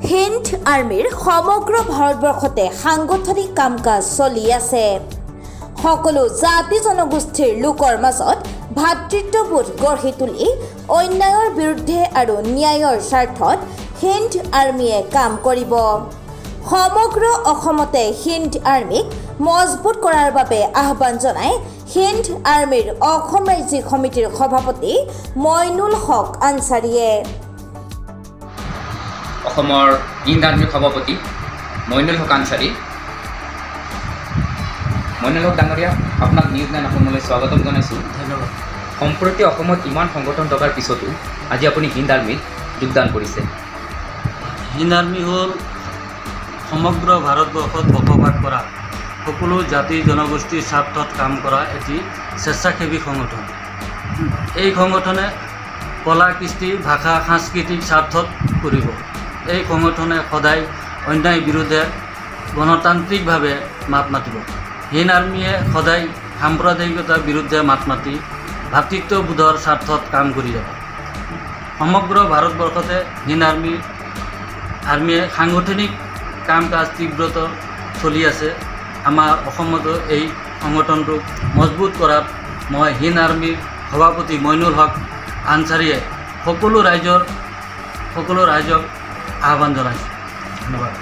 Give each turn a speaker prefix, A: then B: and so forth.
A: হিন্দ আৰ্মিৰ সমগ্ৰ ভাৰতবৰ্ষতে সাংগঠনিক কাম কাজ চলি আছে। সকলো জাতি জনগোষ্ঠীৰ লোকৰ মাজত ভাতৃত্ববোধ গঢ়ি তুলি অন্যায়ৰ বিৰুদ্ধে আৰু ন্যায়ৰ স্বাৰ্থত হিন্দ আৰ্মিয়ে কাম কৰিব। সমগ্ৰ অসমতে হিন্দ আৰ্মিক মজবুত কৰাৰ বাবে আহ্বান জনাই হিন্দ আৰ্মিৰ অসম ৰাজ্যিক সমিতিৰ সভাপতি মইনুল হক আনচাৰীয়ে।
B: অসমৰ হিন্দ আৰ্মিৰ সভাপতি মইনুল হক আনচাৰী। মইনুল হক ডাঙৰীয়া, আপোনাক নিউজ 9 অসমলৈ স্বাগতম জনাইছোঁ।
C: ধন্যবাদ।
B: সম্প্ৰতি অসমত ইমান সংগঠন থকাৰ পিছতো আজি আপুনি হিন্দ আৰ্মিত যোগদান কৰিছে।
C: হিন্দ আৰ্মি হ'ল সমগ্ৰ ভাৰতবৰ্ষত বসবাস কৰা সকলো জাতি জনগোষ্ঠীৰ স্বাৰ্থত কাম কৰা এটি স্বেচ্ছাসেৱী সংগঠন। এই সংগঠনে কলা কৃষ্টি ভাষা সাংস্কৃতিক স্বাৰ্থত কৰিব। এই সংগঠনে সদায় অন্যায় বিৰুদ্ধে গণতান্ত্ৰিকভাৱে মাত মাতিব। হিন্দ আৰ্মিয়ে সদায় সাম্প্ৰদায়িকতাৰ বিৰুদ্ধে মাত মাতি ভাতৃত্ববোধৰ স্বাৰ্থত কাম কৰি যাব। সমগ্ৰ ভাৰতবৰ্ষতে হিন্দ আৰ্মিয়ে সাংগঠনিক কাম কাজ তীব্ৰত চলি আছে। আমাৰ অসমতো এই সংগঠনটোক মজবুত কৰাত মই হিন্দ আৰ্মিৰ সভাপতি মইনুল হক আনচাৰীয়ে সকলো ৰাইজক আহ্বান জনাইছোঁ। ধন্যবাদ।